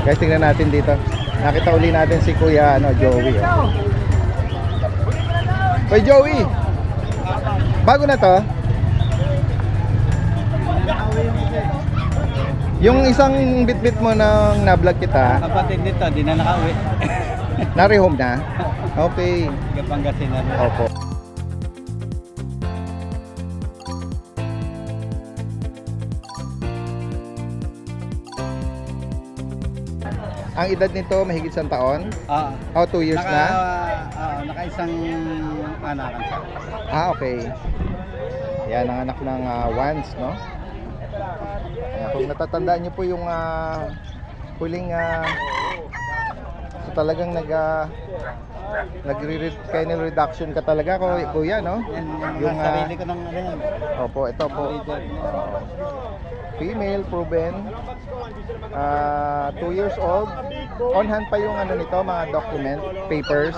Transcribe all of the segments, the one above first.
Guys, tingnan natin dito. Nakita uli natin si Kuya Joey. Kuya Joey, bago na to? Yung isang bit-bit mo nang na-vlog kita, kapatid nito, di na nakauwi. nari-home na? Okay. Pangasinan. Opo. Ang edad nito mahigit 1 taon? Oh, 2 years na? Naka-isang anakan siya. Okay. Yan ang anak ng Once, no? Ayan, kung natatandaan niyo po yung huling so talagang nag-kennel reduction ka talaga, kuya, no? Yung sarili ko ng ano yan. Opo, ito po. Female, proven. 2 years old. On hand pa yung ano nito, mga document, papers,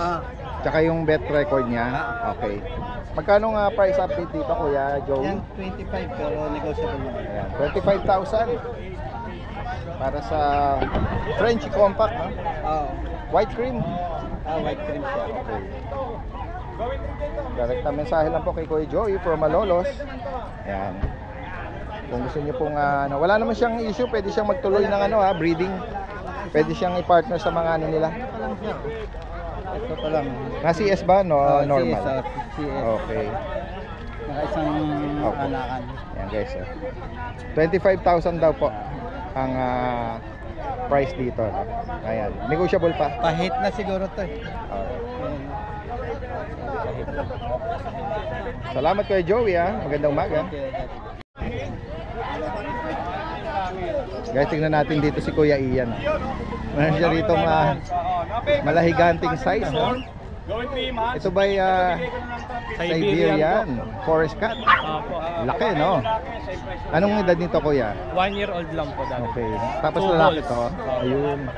tsaka yung vet record niya. Okay. Magkano nga price update dito, Kuya Joey? Yan, 25 pero negotiable naman. Ayan, 25,000 para sa French compact, ha? White cream. White cream siya. Okay. Direct na mensahe lang po kay Kuya Joey from Malolos. Ayan. Kung gusto niyo pong wala naman siyang issue, pwede siyang magtuloy ng breeding. Pwede siyang i-partner sa mga nila. Ito pa lang. CS ba? No, normal. CS. Okay. Naka-isang anakan. Yan guys. 25,000 daw po ang price dito. No? Ayan. Negotiable pa. Pahit na siguro to. Salamat kay Joey, magandang umaga. Guys, tingnan natin dito si Kuya Ian. Meron siya rito malahiganting size, no? Ito ba'y Siberian Forest Cat? Laki, no? Anong edad nito, Kuya? 1 year old lang po dati. Okay. Tapos lalaki to. Ayun.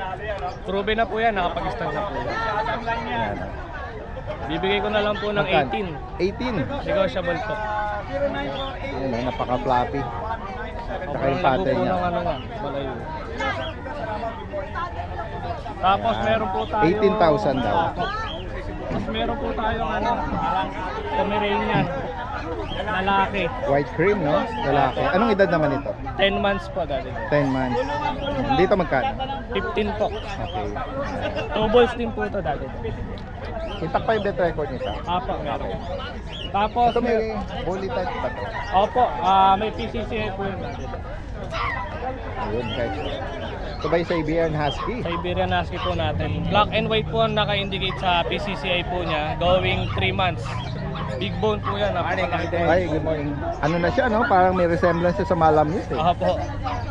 Proven na po yan, nakapag-stand na po yan. Ayan. Bibigay ko na lang po ng 18. 18? Negotiable po. Ayan, napaka-floppy. Saka yung pattern niya. Malayo. Tapos meron po tayo 18,000 daw. Tapos meron po tayong Pomeranian lalaki. White cream, no? Lalaki. Anong edad naman ito? 10 months po dati. 10 months. Dito magkano? 15 po. Okay. 2 balls din po ito dati. Intact pa yung vet record nito. Apo, meron. Tapos Ito may bully type pa to. Opo, may PCCI po yun dati. Ayun guys. Ito ba yung Siberian Husky? Siberian Husky po natin. Black and white po ang naka-indicate sa PCCI po niya. Going 3 months. Big bone po yan. Ay, good morning. Ano na siya, no? Parang may resemblance sa Malamute, eh. Opo.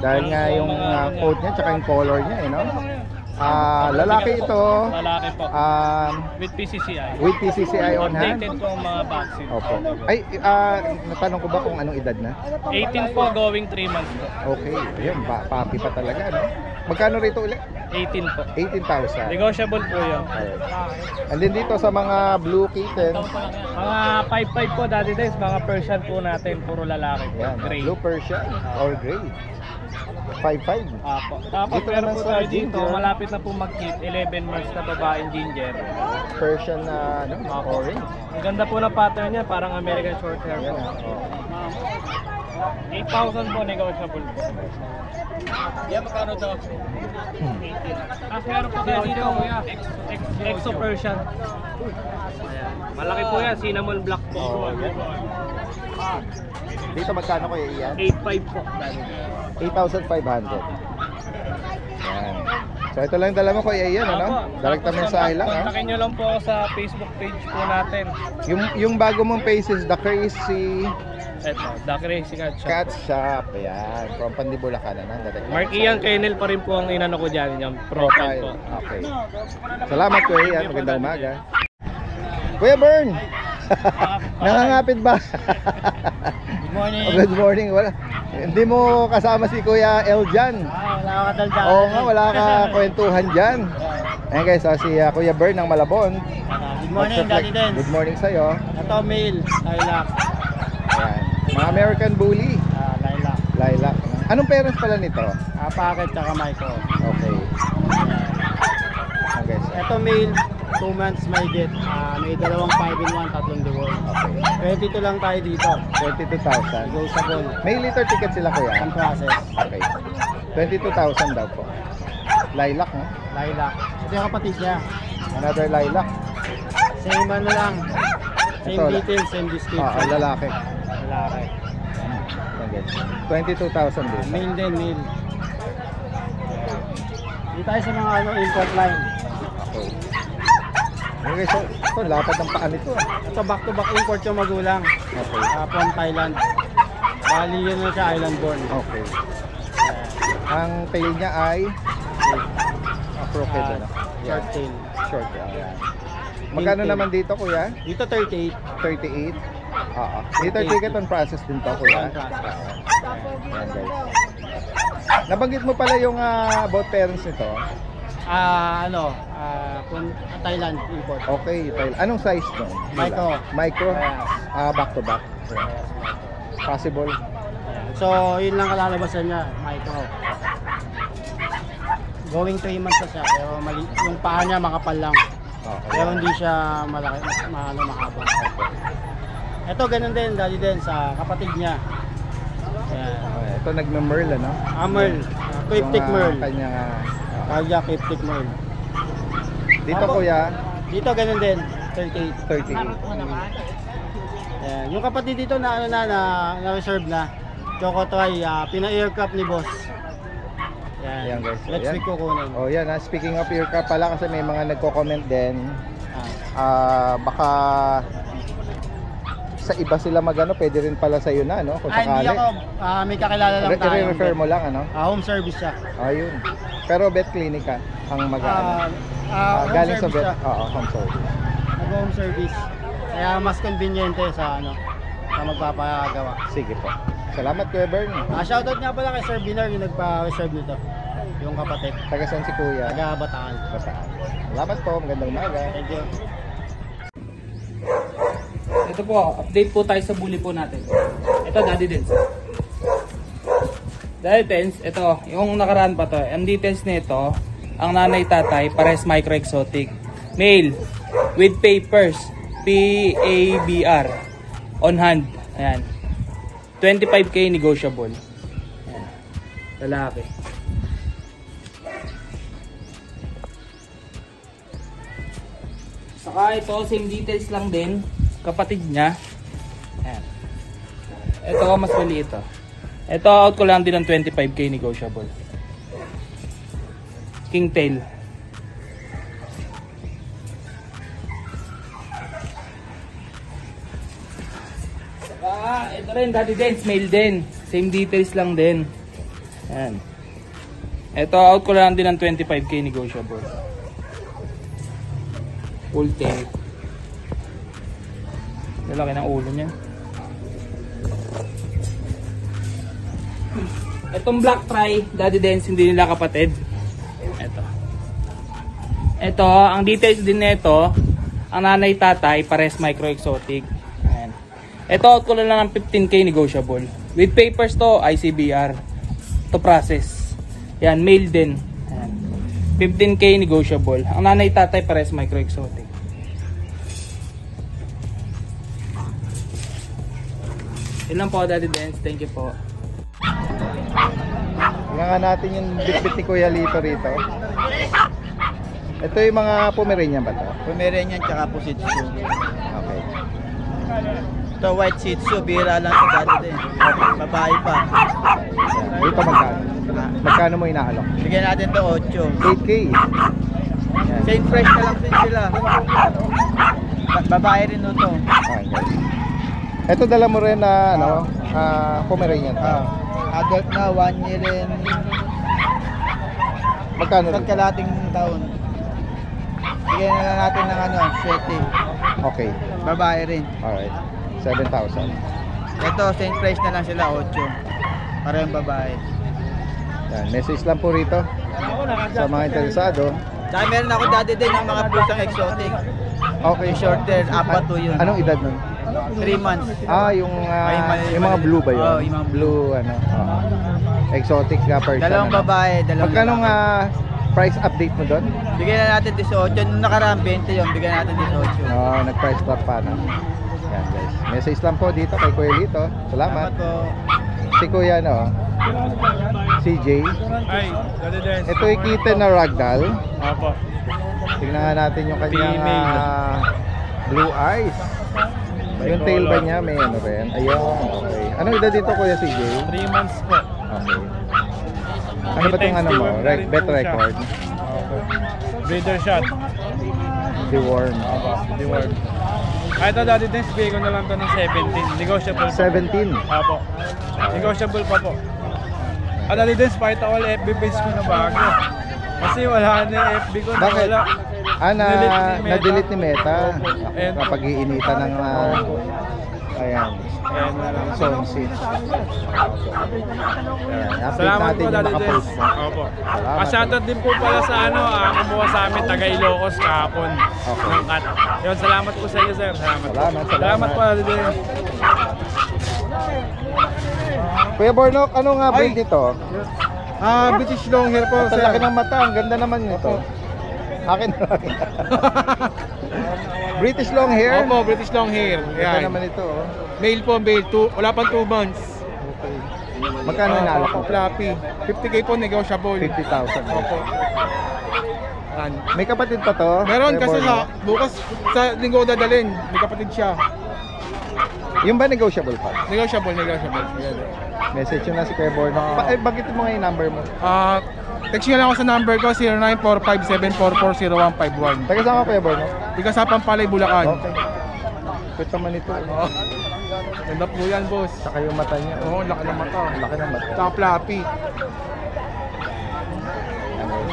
Dahil nga yung coat niya, tsaka yung color niya, eh, no? Lalaki ito. Lalaki po. With PCCI. With PCCI on hand. Updated po ang mga vaccine. Opo. Ay, natanong ko ba kung anong edad na? 18 po, going 3 months po. Okay. Ayun, papi pa talaga, no? Magkano rito ulit? 18 po. 18,000. Negotiable po yun. And then dito sa mga blue kittens, Mga 5-5 po dati days, mga Persian po natin, puro lalaki po. yan, Gray. blue Persian or gray. 5-5. Apo. Tapos Dito meron naman po sa tayo dito, ginger. malapit na po mag-kit, 11 months na babaeng ginger. Persian na orange. Ang ganda po ng pattern niya, parang American short hair po. 8,000 po, negotiable po. Yan, magkano daw? Tapos meron po tayo dito, kuya. Exo Persian. Ayan. Malaki po yan, cinnamon black po. Dito magkano kayo iyan? 8,500 po. 8,500. Yan. So ito lang dala mo Kuya Ian, ano? Direct na mensahe lang, ha? Kontakin nyo lang po ako sa Facebook page po natin. Yung bago mong page is The Crazy Ito, The Crazy Cat Shop. Cat Shop. Ayan. From Pandibulacan, ano? Direct na Mark Ian Kennel pa rin po ang inano ko dyan, yung profile po. Okay. Salamat Kuya Ian. Magandang umaga. Kuya Bern! Nangangapit ba? Good morning. Good morning. Hindi mo kasama si Kuya El dyan. Wala ka daldal. Oo nga, wala ka kwentuhan dyan. Ayan guys, si Kuya Bern ng Malabon. Good morning, Daddy Dance. Good morning sa'yo. Ito, male. Lilac. Ayan. Mga American Bully. Lilac. Lilac. Anong parents pala nito? Packet tsaka micro. Okay. Okay. Ito male, 2 months may get. May dalawang 5-in-1, tatlong deworm. Okay. 22 lang tayo dito. 22,000. Negotiable. May litter ticket sila kuya? Ang process. Okay. 22,000 daw po. Lilac, no? Lilac. Ito yung kapatid niya. Another lilac. Same ano lang. Same Ito, details, same description. Lalaki. Lalaki. Okay. 22,000 din. Male din, male. Dito tayo sa mga import line. Okay. Okay, so ito, lapad ng paa nito. Ito back-to-back import yung magulang. Okay. From Thailand. Bali yun na siya, island born. Okay. Ang tail niya ay crooked, ano? Short tail. Short. Ayan. Magkano Tail. naman dito, kuya? Dito 38. 38. Oo. Dito ticket on process din to, kuya. On process. Ayan, guys. Nabanggit mo pala yung about parents nito. Thailand import. Okay, tail. Anong size no? Micro. Micro? Yes. Back to back. Possible. So, yun lang kalalabasan niya, micro. Going 3 months na siya, pero mali, yung paa niya makapal lang. Okay. Pero hindi siya malaki, mahaba. Ito ganun din, dali din sa kapatid niya. Ayan. Okay, ito nagme-merl, ano? Merl, cryptic Yung, merl. Kanyang, Tawag niya cryptic merl. dito kuya, Dito ganun din, 38. 38. Ayan. Yung kapatid dito na reserve na, Choco Try, pina-aircraft ni boss. Ayan, guys. So, Next ayan. week kukunin. Oh, yan ha. Speaking of aircraft pala kasi may mga nagko-comment din. Baka sa iba sila magano, pwede rin pala sa iyo na, no? Kung Hindi sakali. ako, may kakilala lang tayo. I-refer mo lang, ano? Home service siya. Ayun. Pero vet clinic ka ang mag-ano. Home Galing sa service vet. siya. Oo, home service. Home service. Kaya mas conveniente sa sa magpapagawa. Sige po. Salamat Kuya Bern. Shoutout nga pala kay Sir Binar yung nagpa-reserve nito. Yung kapatid. Taga saan si Kuya? Taga Bataan. Bataan. Salamat po. Magandang umaga. Thank you. Ito po, update po tayo sa bully po natin. Ito, Daddy Dens. Daddy Dens, ito, yung nakaraan pa to. Ang details nito, ang nanay tatay, pares micro exotic. Male, with papers, PABR, on hand. Ayan. 25k negotiable. Ayan. Lalaki. Saka ito, same details lang din. Kapatid niya. Ayan. Ito, mas maliit ito. Ito, out ko lang din ng 25k negotiable. King tail. Saka, ito rin, Daddy Dens, male din. Same details lang din. Ayan. Ito, out ko lang din ng 25k negotiable. Full tail. Lalaki ng ulo niya. Itong black try, Daddy Dens, hindi nila kapatid. Ito, ang details din nito, ang nanay tatay, pares micro exotic. Ayan. Ito, out ko lang ng 15k negotiable. With papers to, ICBR. To process. Yan, male din. Ayan. 15k negotiable. Ang nanay tatay, pares micro exotic. Yun lang po, Daddy Dens. Thank you po. Tingnan nga natin yung bitbit ni Kuya Lito rito. Ito yung mga Pomeranian ba to? Pomeranian tsaka po Shih Tzu. Okay. Ito white Shih Tzu, bira lang sa dati din. Babae pa. Yan. Dito magkano? Magkano mo inaalok? Bigyan natin to 8. 8K. Yan. Same price na lang din sila. Babae rin ito. Okay, guys. Ito dala mo rin na Pomeranian. Adult na, 1 year rin. Magkano rin? Kalating taon. Bigyan na lang natin ng 7. Okay. Babae rin. Alright. 7,000. Ito, same price na lang sila, 8. Parehong babae. Yan. Message lang po rito sa mga interesado. Tsaka meron ako dati din yung mga pusang exotic. Okay. Yung shorter, 4 yun. Anong edad nun? 3 months. Yung mga blue ba yun? Oo, yung mga blue, ano. Exotic Persian. Dalawang ano? babae, dalawang Magkano lalaki. nga price update mo doon? Bigyan na natin 18. Nung nakaraan 20 yun, bigyan natin 18. Oh, nag-price drop pa na. Yan guys. Message lang po dito kay Kuya Lito. Salamat. po. Si Kuya ano, CJ. Ay, Daddy Dance. Ito ay kitten na ragdoll. Opo. Tingnan nga natin yung kanyang Female. blue eyes. Yung tail ba niya may ano rin? Ayun, okay. Ano edad dito Kuya CJ? 3 months po. Okay. Ano ba itong ano mo? Bet record? Opo. Breeder shot. Deworm. Reward. Kahit na Daddy Dance, bigay ko na lang to ng 17. Negotiable. 17. Opo. Negotiable pa po. Daddy Dance, pakita ko FB page ko na bago. Kasi wala na yung FB ko. Bakit? Wala. Na-delete ni Meta. And- Kapag iinitan ng ayan, Ayan na lang. zone seat. Ayan, update Salamat natin po, yung Daddy nakapost Dance. mo. Opo. Salamat. Shoutout din po pala sa kumuha sa amin, taga Ilocos kahapon. Okay. Ng cut. Yun, salamat po sa iyo, sir. Salamat. Salamat. Salamat po, Daddy Dance. Kuya Bornok, ano nga breed ito? British long hair po, Ang laki ng mata, ang ganda naman nito. Akin na lang. British long hair? Opo, British long hair. Ganda Yan. naman ito. Oh. Male po, male. Wala pang 2 months. Okay. Magkano inaalok mo? Flappy. 50k po, negotiable. 50,000. Opo. Yan. May kapatid pa to? Meron Kuya kasi Bornok? bukas sa linggo dadalhin. May kapatid siya. Yung ba negotiable pa? Negotiable. Yan. Message nyo na si Kuya Bornok. Bagitin mo nga yung number mo. Text nyo lang ako sa number ko, 0945744051. Taga saan ka Kuya Bornok? Ika sa Pampalay, Bulacan. Okay. Quit naman ito. Ganda po yan, boss. Saka yung mata niya. Oo, laki ng mata. Laki ng mata. Tsaka flappy.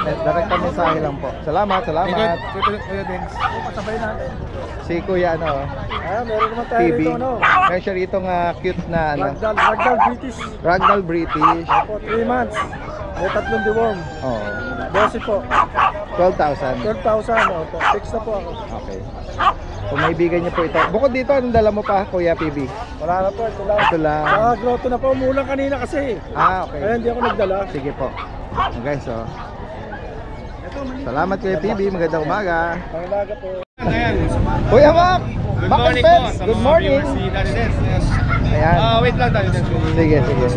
Direct mensahe lang po. Salamat. Kuya Dens. Si Kuya ano, Meron naman tayo TV. rito, no? Meron siya rito nga cute na ano, Ragdoll British. Ragdoll British. Po, 3 months. May 3 deworm. Oh, 12 po. 12,000. 12,000. Opo. Fix na po ako. Okay. Kung maibigan niyo po ito. Bukod dito, anong dala mo pa, Kuya PB? Wala na po. Ito lang. Ito lang. Grotto na po. Umulang kanina kasi. Ah, okay. Kaya hindi ako nagdala. Sige po. Guys, oh. Salamat Kuya PB. Magandang umaga. Pangilaga po. Kuya Mac! Good Mac and morning Pets! po sa Good mga morning! viewers si Daddy Dance. Yes. Ayan. Wait lang, Daddy Dance. Sige. Ito.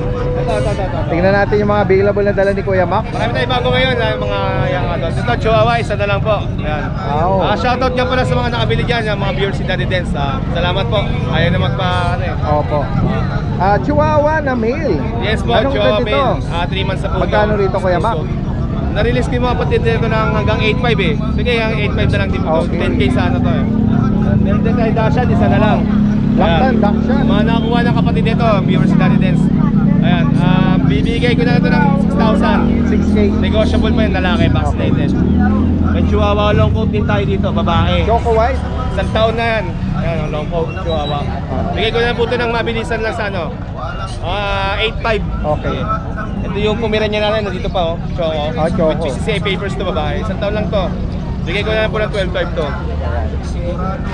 Tingnan natin yung mga available na dala ni Kuya Mac. Marami tayong bago ngayon, mga young adults. Ito, Chihuahua, isa na lang po. Ayan. Wow. Shoutout nga pala sa mga nakabili dyan, yung mga viewers si Daddy Dance. Salamat po. Ayaw na Opo. Chihuahua na male. Yes po, Anong Chihuahua edad ito? male. 3 months na po. Magkano rito, Kuya Mac? Na-release ko yung mga patid dito ng hanggang 8.5 eh. Sige, hanggang 8.5 na lang din po. Okay. 10k sa ano to eh. Meron din kay Dashan, isa na lang. Laktan, Dakshan. Mga nakakuha ng kapatid dito, viewers si Daddy Dance. Ayan, bibigay ko na ito ng 6,000. 6K. Negotiable pa yung lalaki, vaccinated. May Chihuahua long coat din tayo dito, babae. Choco White. 1 taon na yan. Ayan, ang long coat, Chihuahua. Bigay ko na po ito ng mabilisan lang sa ano. 8.5. Okay. Ito yung Pomeranian natin, nandito pa oh. Choco. Choco. With PCCA papers to babae. 1 taon lang to. Bigay ko na po ng 12.5 to.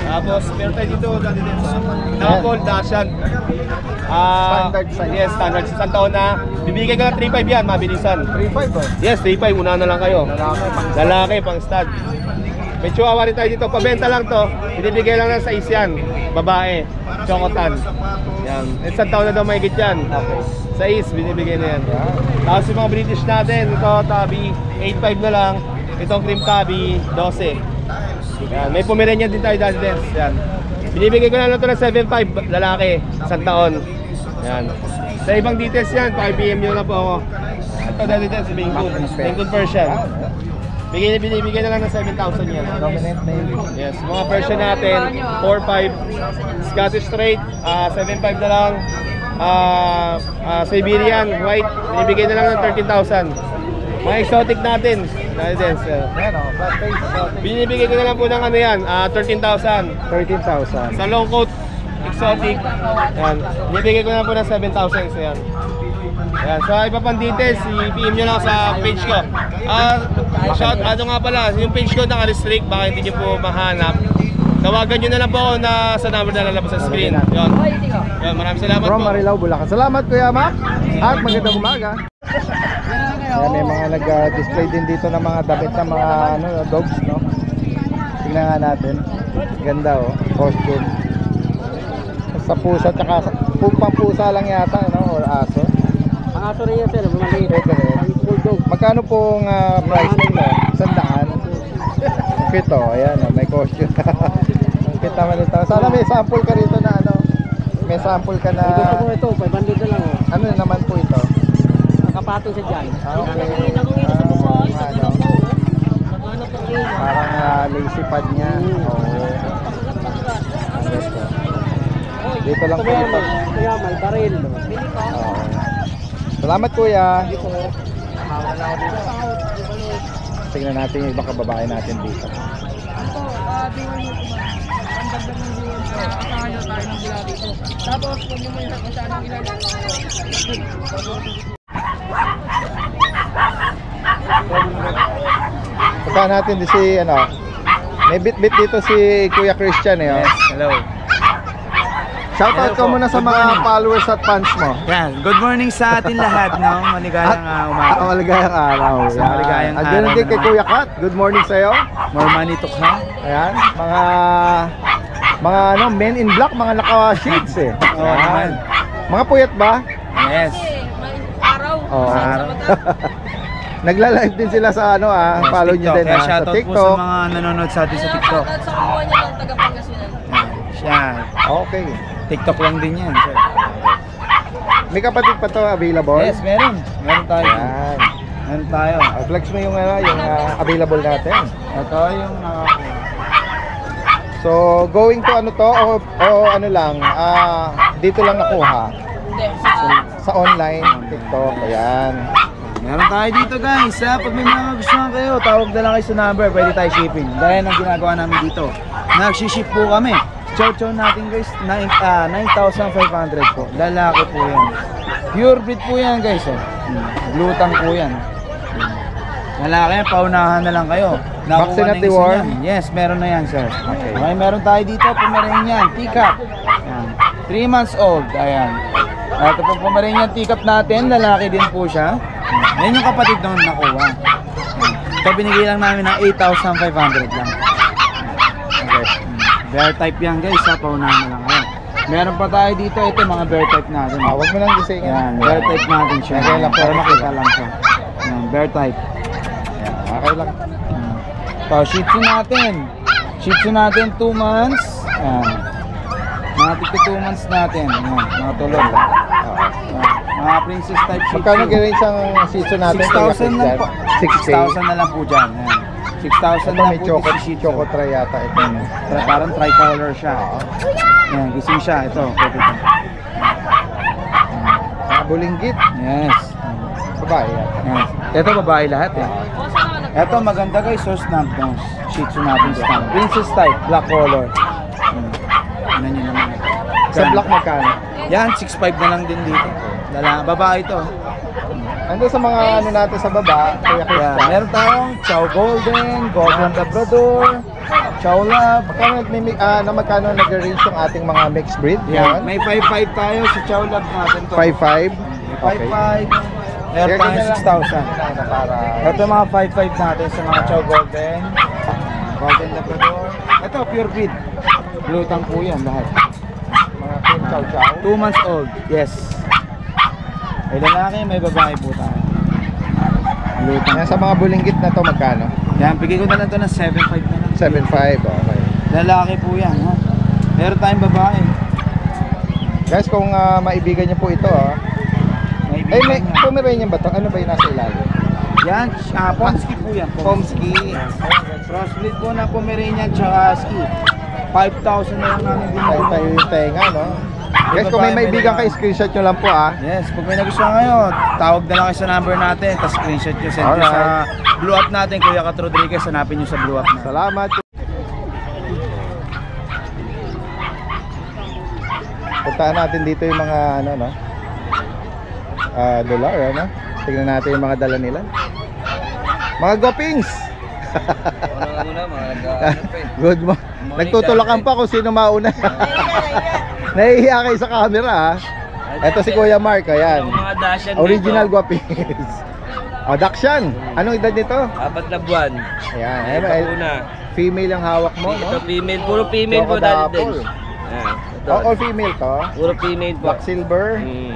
Tapos, meron tayo dito, Daddy Dance. Nakapol, Dashan. Standard size. Yes, standard. 1 taon na. Bibigay ko na 3.5 yan, mabilisan. 3.5 ba? Yes, 3.5. Una na lang kayo. Lalaki, pang stud. May Chihuahua rin tayo dito. Pabenta lang to. Binibigay lang ng 6 yan. Babae. Chocotan. Yan. 1 taon na daw mahigit yan. Okay. 6, binibigay na yan. Tapos yung mga British natin, ito Tabby, 8.5 na lang. Itong cream Tabby, 12. Yan. May Pomeranian din tayo, Daddy Dance. Yan. Binibigay ko na lang ito ng 7.5, lalaki, 1 taon. Yan. Sa ibang details yan, paki-PM nyo na po ako. Ito, Daddy Dance, Bengal Persian. Binibigay na lang ng 7,000 yan. Dominant male. Yes, mga Persian natin, 4.5. Scottish Straight, 7.5 na lang. Siberian White, binibigay na lang ng 13,000. Mga exotic natin, Daddy Dance. Ayan o, flat face. Binibigay ko na lang po ng ano yan, 13,000. 13,000. Sa long coat, exotic, yan. Binibigay ko na lang po ng 7,000 isa yan. Yan, sa iba pang details, i-PM nyo lang sa page ko. Ano nga pala, yung page ko naka-restrict, baka hindi nyo po mahanap. Tawagan nyo na lang po ako sa number na lalabas sa screen. Yan, maraming salamat From po. Marilao, Bulacan. Salamat Kuya Mac. At magandang umaga. Ayan, may mga nag-display din dito ng mga damit ng mga ano, dogs, no? Tingnan nga natin. Ganda, oh. Costume. Sa pusa, tsaka pang pusa lang yata, no? Or aso. Ang aso rin yan, sir. Maliit. Pwede rin. Ang bulldog. Magkano pong price nito? 100. Ang cute, oh. Ayan, oh. May costume. Ang cute naman ito. Sana may sample ka rito na ano. May sample ka na... Gusto ko ito, 500 na lang. Oh. Ano naman po ito? Nakapatong siya dyan. Okay. Ano? Parang lazy pad niya. Oo. Dito lang po ito. Kaya may baril. Oo. Salamat kuya. Tingnan natin yung ibang kababae natin dito. Punta natin di si ano. May bit-bit dito si Kuya Christian eh. Oh. Hello. Shoutout Hello ka po. muna sa Good mga morning. followers at fans mo. Yan, good morning sa atin lahat, no? Maligayang umaga. Maligayang araw. Sa maligayang At ganoon araw din kay naman. Kuya Kat. Good morning sa'yo. More money to come. Ayan, mga ano, men in black, mga naka-shades eh. Oo naman. Mga puyat ba? Yes. Oo. Araw. Nagla-live din sila sa ano follow nyo din Kaya sa shoutout po sa TikTok. mga nanonood sa atin sa TikTok. Sa kuha niya ng taga-Pangasinan. Yan. Siya. Okay. TikTok lang din yan. Sir. May kapatid pa to available? Yes, meron. Meron tayo. Ayan. Meron tayo. Flex mo yung ano, yung available natin. Ito yung nakakuha. So, going to ano to o ano lang, dito lang nakuha Hindi. sa online TikTok. Ayan. Meron tayo dito guys. Pag may mga gustuhan kayo, tawag na lang kayo sa number. Pwede tayo shipping. Dahil ang ginagawa namin dito. Nagsiship po kami. Chow-chow natin guys, 9,500 po. Lalaki po yan. Pure breed po yan guys. Glutang po yan. Lalaki yan, paunahan na lang kayo. Nakuha Vaccine na at yung isa reward? niyan. Yes, meron na yan sir. Okay. Okay, meron tayo dito, Pomeranian, teacup. Ayan. 3 months old. Ayan. Ito po Pomeranian teacup natin, lalaki din po siya. Yan yung kapatid nung nakuha. Ito binigay lang namin ng 8,500 lang. Okay. Bear type yan guys, sa paunahan na lang kayo. Meron pa tayo dito, ito mga bear type natin. Huwag mo lang gisingin. Yan, bear type natin siya. Okay lang po, Para okay makita lang. lang siya. Yan, bear type. Okay lang. Ito, Shih Tzu natin. Shih Tzu natin 2 months. Yan. Mga tigto 2 months natin. Yan, mga tulog. Mga princess type Shih Tzu. Magkano ganyan isang season natin? 6,000 lang po. 6K. 6,000 na lang po dyan. Yan. 6,000 Ito na may po choco, si Shih Tzu. choco tray yata ito. Parang tricolor siya. Yan, gising siya. Ito, pwede ito. Bulinggit. Yes. Babae yata. Yan. Ito babae lahat eh. Ito maganda guys, so snap nose. Shih Tzu natin snap. Princess type, black color. Ano nyo naman. Sa black magkano? Yan, 6'5 na lang din dito. Babae ito. Ando sa mga ano natin sa baba, Kuya Yan. Christian. Meron tayong Chow Golden, Golden Labrador, Chow Lab. Magkano nag-range yung ating mga mixed breed? Yan. May 5'5 tayo sa Chow Lab natin to. 5'5"? 5'5. Meron tayong 6,000. Para Ito mga 5'5 natin sa mga Chow Golden, Golden Labrador. Ito, pure breed. Glutang po yan lahat. mga King Chow Chow. 2 months old, yes. May lalaki, may babae po tayo. Glutang. Yan, sa mga bulinggit na to magkano? Yan, bigay ko na lang ito ng 7'5 na lang. 7'5", okay. Lalaki po yan, ha? Meron tayong babae. Guys, kung maibigan niyo po ito, may Pomeranian ba to? Ano ba yung nasa ilalim? Yan, Pomsky po yan. Pomsky. Crossbreed po na Pomeranian tsaka Ski. 5,000 na lang namin Tayo binigay. yung tenga, no? Guys, kung may maibigan kayo, screenshot nyo lang po, Yes, kung may nagustuhan kayo, tawag na lang kayo sa number natin, tapos screenshot nyo, send nyo sa Blue Up natin, Kuya Kat Rodriguez, hanapin nyo sa Blue Up natin. Salamat. Puntaan natin dito yung mga ano, no? Dollar, ano? Tignan natin yung mga dala nila. Mga gopings! Good mo. Nagtutulakan pa kung sino mauna. Nahihiya kayo sa camera, Ito si Kuya Mark, ayan. Yung mga Dashan Original dito. guwapings. O, Dakshan. Anong edad nito? 4 na buwan. Ayan. Ito una. Female ang hawak mo, Ito no? female, puro female po Choco dati Dapple. din. Ayan, ito. All female to. Puro female po. Black silver. Mm.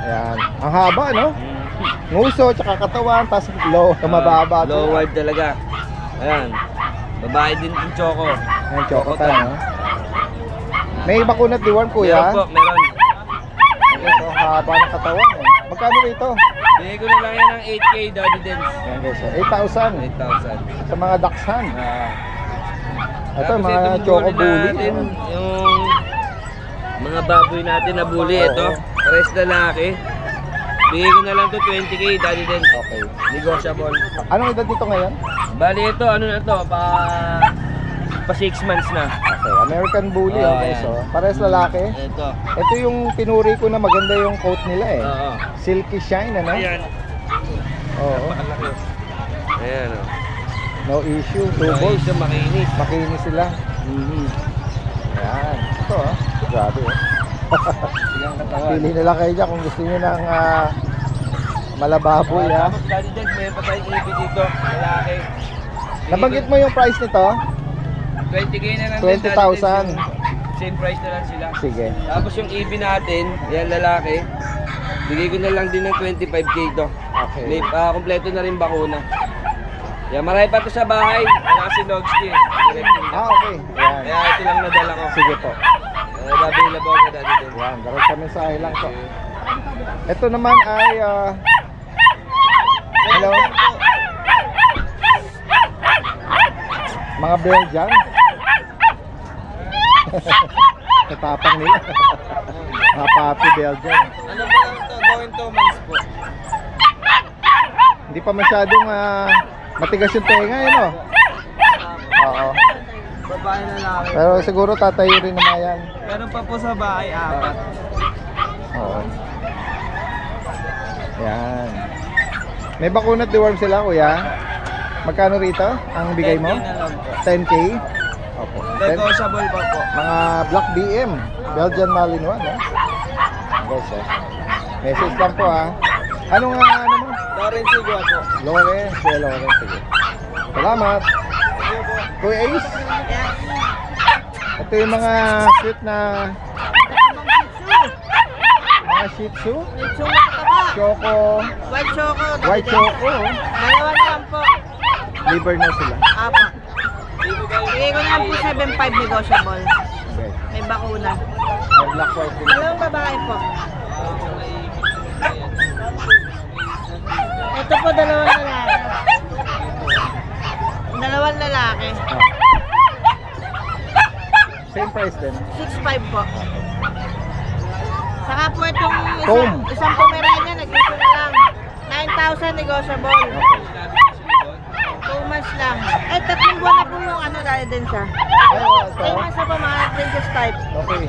Ayan. Ang haba, no? Mm. Nguso, tsaka katawan, tapos low, mababa. Low wide talaga. Ayan. Babae din yung Choco. Ayan, chocotan, no? May bakunat deworm, Meron kuya. po, meron. So, haba ng katawan, eh. Magkano rito? Bigay ko na lang yan ng 8K Daddy Dens. Ayan, guys. So, 8,000 8,000. sa mga Dakshan. Ito, Tapos mga itong choco bully. natin, yung mga baboy natin na bully, Oo. ito. Pares lalaki. Bigay ko na lang to 20K Daddy Dens. Okay. Negotiable. Anong edad dito ngayon? Bali ito, ano na to, pa 6 months na. Okay, American Bully, Oh, guys. ayan. Oh. Pares lalaki. Ito. Ito yung pinuri ko na maganda yung coat nila, eh. Oo. Silky shine, ano? Ayan. Oo. Ayan o. No issue. Two balls. Ito makinis. Makinis sila. Ayan. Ito, ah. Grabe, oh. Sigang katawan. Pili nila kayo dyan kung gusto nyo ng malababoy, ha. Tapos Daddy Dens, may pa tayong ibi dito. Lalaki. Nabanggit mo yung price nito? 20K na lang 20,000. din, Daddy Dens, yung same price na lang sila. Sige. Tapos yung ibi natin, yan lalaki. Bigay ko na lang din ng 25K to. Okay. May kompleto na rin bakuna. Yan, marami pa to sa bahay. Wala si Logsky. Ah, okay. Ayan. Kaya ito lang nadala ko. Sige po. Available ako Daddy Dens. Ayan. Direct kami sa ilang to. Ito naman ay hello. Mga Belgian. Katapang nila. Mga papi Belgian. Ano ba lang to? Going 2 months po. Hindi pa masyadong matigas yung tenga, yun o. Oo. Babae na lang. Pero siguro tatayo rin naman yan. Meron pa po sa bahay, 4. Oo. Yan. May bakunat deworm sila, kuya. Magkano rito ang bigay mo? 10K na lang po. 10K? Opo. Negotiable pa po. Mga Black BM, Belgian Malinois, no? Guys, message lang po, ha. Ano mo? Lawrence Sigua po. Lawrence, Kuya Lawrence, sige. Salamat. Kuya Ace. Ito yung mga cute na mga Shih Tzu. Medyo mataba. Choco. White choco. White choco. Oh. Dalawa na lang po. Liver na sila. Apa. Bigay ko na lang po 7.5 negotiable. Okay. May bakuna. May black white din. Dalawang babae po. Ito po dalawang lalaki. Dalawang lalaki. Ah. Same price din. 6.5 po. Saka po itong Comb. isang Pomeranian, nag-issue na lang. 9,000 negotiable. 2 months lang. Eh, 3 buwan na po yung ano dahil din siya. Ito. 3 months na po mga princess type. Okay.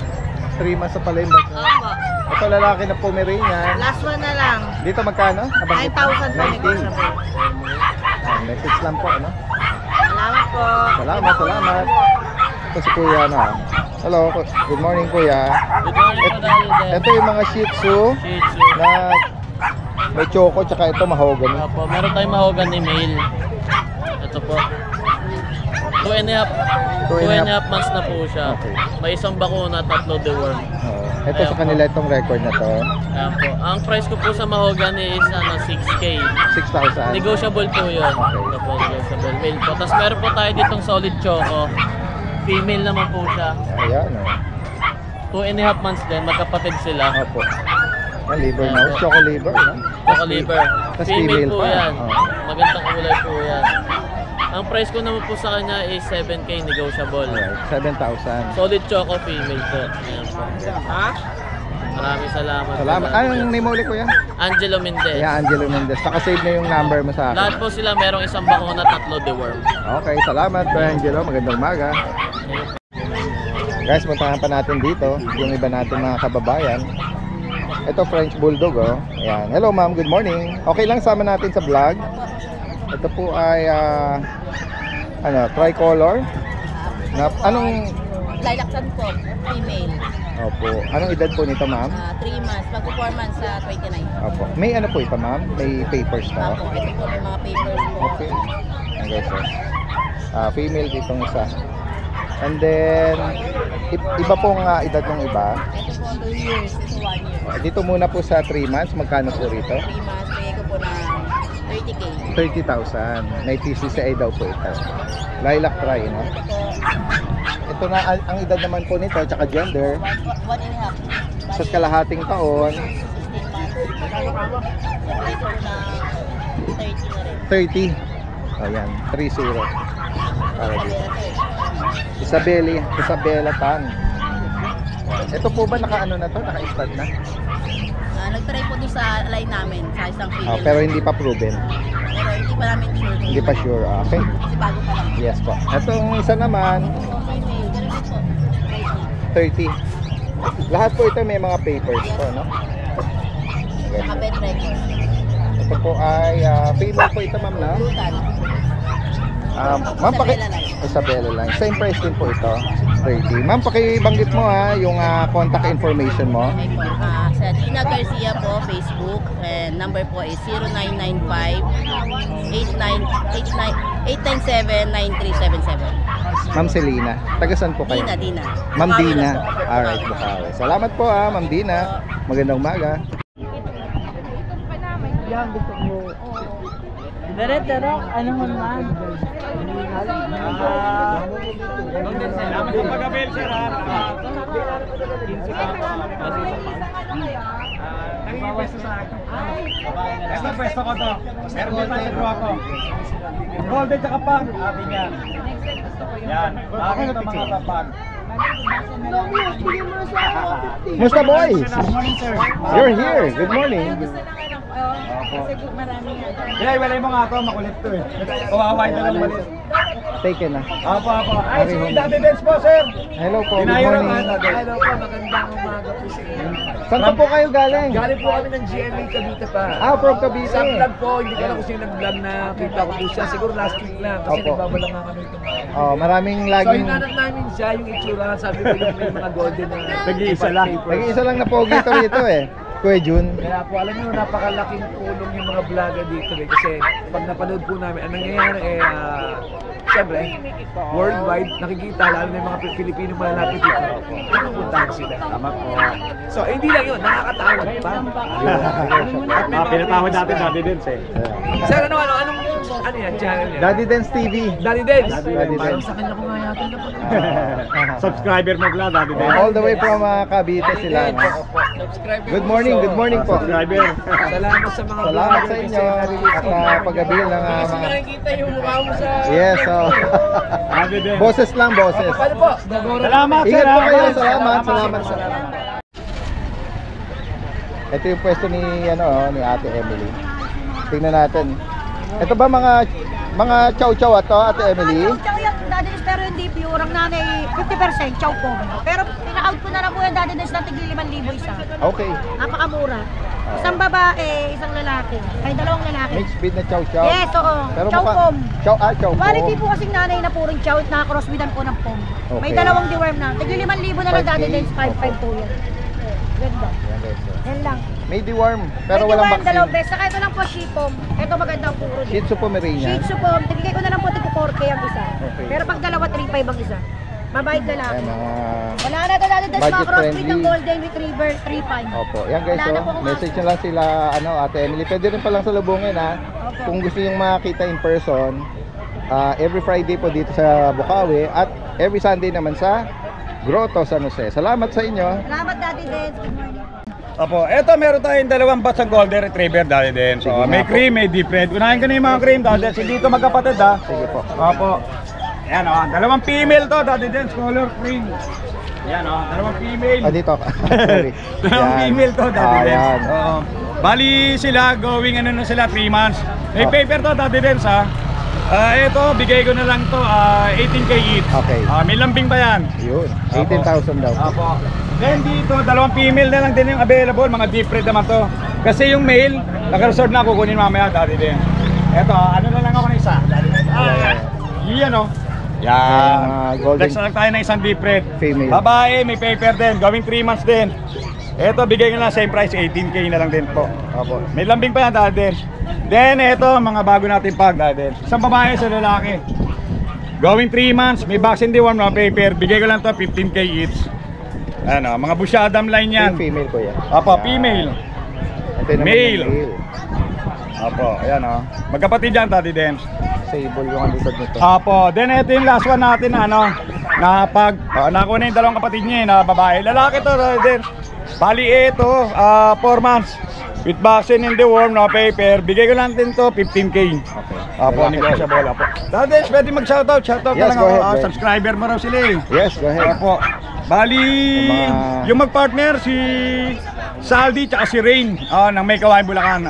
3 months sa pala yung batch. Opo. Ito lalaki na Pomeranian. Last one na lang. Dito magkano? 9,000 po 19. negotiable. Message lang po, ano? Salamat po. Salamat. Ito si Kuya na. Hello, good morning Kuya. Good morning po Daddy Dens. Ito yung mga Shih Tzu Shih Tzu. na may choco tsaka ito mahogany. Opo, meron tayong mahogany male. Ito po. 2.5 months na po siya. Okay. May isang bakuna, 3 deworm. Ito sa kanila itong record na to. Ayan po. Ang price ko po sa mahogany is 6K. 6,000. Negotiable po yun. Okay. Ito po, negotiable male po. Tapos meron po tayo ditong solid choco. Female naman po siya. Ayan, 2.5 months din, magkapatid sila. Opo. Yan, liver na. Choco liver, no? Choco liver. Tas Female female po pa. yan. Oh. Magandang kulay po yan. Ang price ko naman po sa kanya is 7K negotiable. Alright, 7,000. Solid choco female po. Ayan po. Ha? Maraming salamat. Salamat. Anong name mo ulit Kuya? Angelo Mendez. Ayan, Angelo Mendez. Nakasave na yung number mo sa Lahat akin. po sila merong isang bakuna, 3 deworm. Okay, salamat Kuya Angelo. Magandang umaga. Guys, puntahan pa natin dito yung iba natin mga kababayan. Ito French Bulldog, oh. Ayan. Hello ma'am, good morning. Okay lang sama natin sa vlog. Ito po ay tricolor. Anong Lilac Sun po, female. Opo. Anong edad po nito, ma'am? 3 months, magpo 4 months sa 29. Opo. May ano po ito, ma'am? May papers na? Opo, ito po may mga papers po. Okay. Ayan guys, female itong isa. And then, iba pong edad ng iba. Ito po 2 years, ito 1 year. Dito muna po sa 3 months, magkano po rito? 3 months, bigay ko po ng 30K. 30,000. May TCCI daw po ito. Lilac try, no? Ito po, Ito na ang edad naman po nito, tsaka gender. 1 and a half. Sa kalahating taon, 16 months. So, bigay ko po ng 30 na rin. 30. Ayan, 30. Para dito. Isabela Tan. Ito po ba naka-ano na to? Naka-stud na? Nag-try po doon sa line namin, sa isang female. Pero hindi pa proven. Pero hindi pa namin sure. Hindi pa sure. Okay. Kasi bago pa lang. Yes po. Itong isa naman, So, female, ganun din po. 30. Lahat po ito may mga papers po, no? Okay. Naka bed record. Ito po ay female po ito, ma'am, na? Blutan. Ma'am, Isabela line. Isabela line. Same price din po ito. 30. Ma'am, pakibanggit mo yung contact information mo. Okay po. Sa Dina Garcia po, Facebook. And number po is 0995-897-9377. Ma'am Selena. Taga saan po kayo? Dina. Ma'am Bukawi Dina. lang po. Alright, Bukawi. Salamat po Ma'am Dina. Magandang umaga. Yan, gusto ko. Dere-dere, ano mo man? Salamat sa pag-abel, sir. Nangingipwesto sa akin. Ito, pwesto ko to. Meron din tayo sa ako. Golden tsaka pang. Sabi niya. Yan. Akin ito mga kapag. Musta boys? Good morning, sir. You're here. Good morning. Yeah, walay mo nga ako. Makulit to eh. Kawaway na lang malit. Taken na. Apo. Ay, si Daddy Dance po, sir. Hello po. Good Dinayro morning. nga. Hello po, magandang umaga po sa inyo. Saan pa po kayo galing? Galing po kami ng GMA Cavite pa. From Cavite. Sa vlog po, hindi ko alam kung sino nag-vlog na kita ko po siya. Siguro last week lang kasi Opo. nagbabalang nga kami itong mga. Maraming So laging hinanap namin siya, yung itsura, sabi ko yung may mga golden na Nag-iisa lang. nag-iisa lang na pogi ito rito eh. Kuya Jun. Kaya po alam nyo, napakalaking tulong yung mga vlogger dito eh. Kasi pag napanood po namin, ang nangyayari siyempre, worldwide, nakikita, lalo na yung mga Pilipino malalapit dito, napupuntahan sila. Tama po. So, hindi lang yun, nakakatawad pa. Pinatawad natin Daddy Dance eh. Sir, anong yan, channel niya? Daddy Dance TV. Daddy Dance. Daddy Parang Dance. sa kanya ko nga yata napanood. Subscriber mo pala, Daddy Dance. All the way from Cavite sila. No? Good morning po. Subscriber. Salamat sa mga Salamat sa vlogger inyo at pag-abil ng Kasi mga... nakikita yung mukha mo sa... Yes, Daddy Dance. boses lang, boses. Ano po? Salamat, sir. Ingat po kayo. ah. Salamat. Ito yung pwesto ni ni Ate Emily. Tingnan natin. Ito ba mga chow-chow ato, Ate Emily? Chow yung Daddy Dance pero hindi pure. Ang nanay 50% chow po. Pero pina-out ko na lang po yung Daddy Dance na tigil 5,000 isa. Okay. Napakamura. Isang babae, isang lalaki. Ay, dalawang lalaki. Mixed breed na chow-chow. Yes, oo. Pero Chow pom. Chow pom. Quality po kasing nanay na purong chow at naka-crossbreedan po ng pom. May Okay. dalawang deworm na. Tigil 5,000 na lang 5K. Daddy Dance, 5,500 po yan. Ganda. Yan guys. Yan lang. May deworm, pero May walang deworm, dalawang vaccine. beses. Saka ito lang po shipom. Ito maganda ang puro Shih din. Tzu Pomeranian. Shih Tzu po, tigil ko na lang po tig 4K ang isa. Okay. Pero pag dalawa, 3,500 ang isa. Mabait lalaki. Ayan, mga... Wala na ito natin mga Budget crossbreed friendly. ng Golden Retriever 3,500. Opo, yan guys, Wala na po message nyo lang sila, Ate Emily. Pwede rin palang salubungin ha. Opo. Kung gusto nyo makita in person, every Friday po dito sa Bukawi at every Sunday naman sa Grotto, San Jose. Salamat sa inyo. Salamat Daddy Dance. Good morning. Opo, eto meron tayong dalawang batch ng Golden Retriever, Daddy Dance. Sige So, nga may po. cream, may deep red. Unahin ko na yung mga cream, Daddy Dance. Hindi ito magkapatid ha. Sige po. Opo. Ayan dalawang female to, Daddy Dance, color cream. Ayan dalawang female. Dito ka. Sorry. Dalawang Yan. female to, Daddy Dance. Yan. Oo. Bali sila, going na sila, 3 months. May Oh. paper to, Daddy Dance ha. Ito, bigay ko na lang to, 18K each. Okay. May lambing pa yan. Yun, 18,000 daw. Apo. Then dito, dalawang female na lang din yung available, mga deep red naman to. Kasi yung male, naka-reserve na kukunin mamaya, Daddy din. Eto, ano na lang ako ng isa. Yan Yan. Golden Flex na lang tayo ng isang deep red. female. Babae, may paper din. Going 3 months din. Ito, bigay ko na same price, 18K na lang din po. Opo. May lambing pa yan dahil din. Then, ito, mga bago natin pag dahil din. Isang babae sa lalaki. Going 3 months, may vaccine deworm, mga paper. Bigay ko lang to 15K each. Ano, mga Bush Adam line yan. Female ko yan. Opo, Yan. female. Ito naman Male. yung male. Opo, ayan o. Magkapatid yan, Tati Den. Sable yung likod nito. Opo, then ito yung last one natin, ano, na pag, nakuha na yung dalawang kapatid niya, na babae. Lalaki to, Tati Den. Bali ito, 4 months. With vaccine in the worm, no paper. Bigay ko lang din to, 15K. Okay. Opo, negotiable, opo. Tati Den, pwede mag-shoutout. Shoutout Yes, na lang go ako. ahead, go ahead. Subscriber mo raw sila eh. Yes, go ahead. Opo. Bali, yung magpartner si Saldi tsaka si Rain ng May Kawayan Bulacan.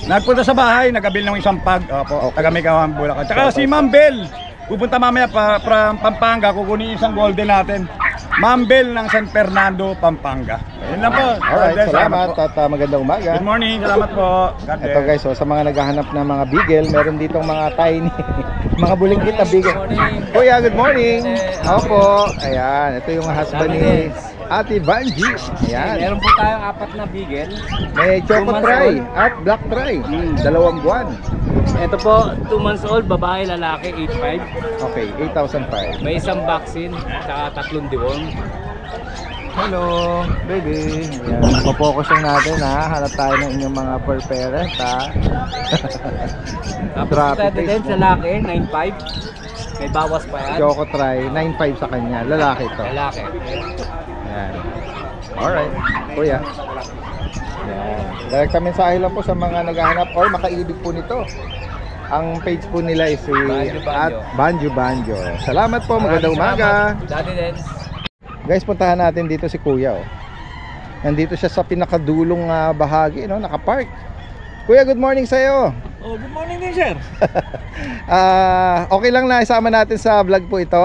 Nagpunta sa bahay, nagabil ng isang pag. Opo, taga May Kawayan Bulacan. Tsaka si Ma'am Bell. Pupunta mamaya from Pampanga, kukunin yung isang golden natin. Ma'am Bell ng San Fernando, Pampanga. Yun lang po. Alright, salamat po. at magandang umaga. Good morning, salamat po. God Ito bless. guys, so, sa mga naghahanap ng mga beagle, meron ditong mga tiny, mga bulinggit na beagle. Kuya, good morning. Opo, ayan, ito yung husband ni Ate Vanji. Ayan, Meron po tayong 4 na bigel. may choco try at black try. 2 buwan. Ito po, 2 months old, babae, lalaki, 8.5. Okay, 8,005. May isang vaccine, tsaka 3 deworm. Hello, baby. Ayan, focus lang natin ha. Hanap tayo ng inyong mga fur parent ha. Tapos Traffic ito din face sa mo. lalaki, 9.5. May bawas pa yan. Choco try, 9,500 sa kanya. Lalaki to. Lalaki. Ayan. Alright, kuya. Ayan. Direkta mensahe lang po sa mga naghahanap or makaibig po nito. Ang page po nila is si Banjo Banjo. at Banjo Banjo. Salamat po, magandang umaga. Daddy Dens. Guys, puntahan natin dito si kuya. Oh. Nandito siya sa pinakadulong bahagi, no? Nakapark. Kuya, good morning sa'yo. Oh, good morning din, sir. Okay lang na isama natin sa vlog po ito.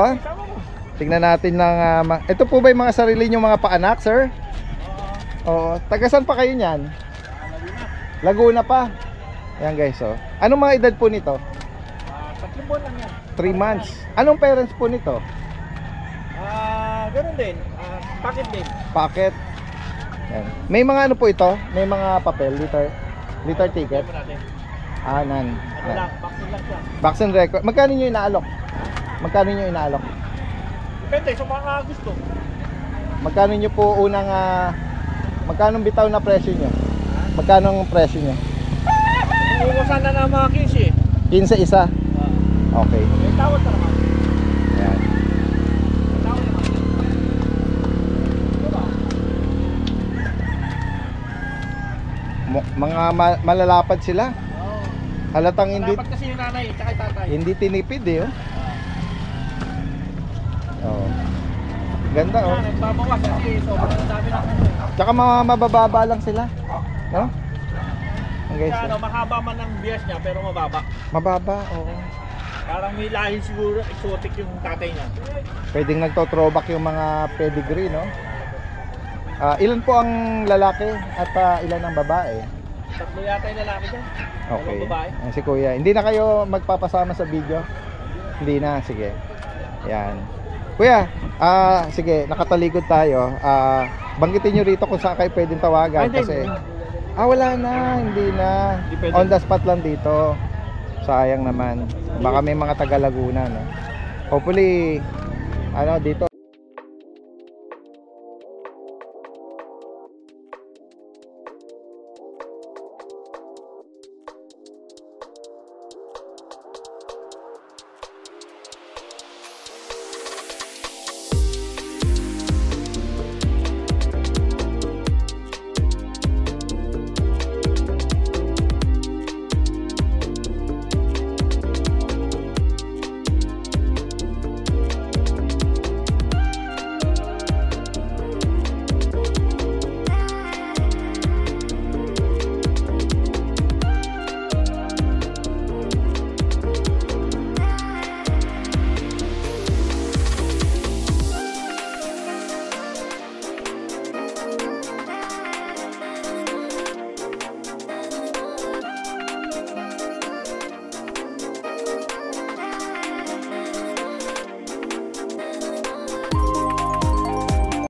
Tingnan natin ng ito po ba yung mga sarili nyo mga paanak, sir? Oo. Tagasan pa kayo niyan? Laguna pa. Ayan guys, oh. Anong mga edad po nito? 3 buwan lang yan. 3 months. Anong parents po nito? Ganun din. Packet din. Packet. Ayan. May mga ano po ito? May mga papel, liter ticket. Nan. Vaccine lang siya. Vaccine record. Magkano nyo inaalok? Magkano nyo inaalok? Depende sa mga gusto. Magkano nyo po unang magkano bitaw na presyo nyo? Magkano ang presyo nyo? Iwasan na ng mga 15. 15 isa? Okay. May tawad ka naman. Ayan. May tawad naman. Mga malalapad sila. Halatang hindi Dapat kasi yung nanay, tsaka yung tatay. hindi tinipid eh. Oh. Ganda oh. Nagbabawas kasi sobrang dami ng Tsaka mabababa lang sila. No? Ang guys. Kaya mahaba man ang bias niya pero mababa. Mababa, oo. Parang may lahi siguro, exotic yung tatay niya. Pwedeng nagto-throwback yung mga pedigree, no? Ilan po ang lalaki at ilan ang babae? 3 yata yung lalaki dyan. Okay. 2 babae. Ayan si Kuya. Hindi na kayo magpapasama sa video? Hindi na, sige. Yan. Kuya, sige, nakatalikod tayo. Banggitin nyo rito kung saan kayo pwedeng tawagan kasi wala na, hindi na. On the spot lang dito. Sayang naman. Baka may mga taga Laguna, no? Hopefully dito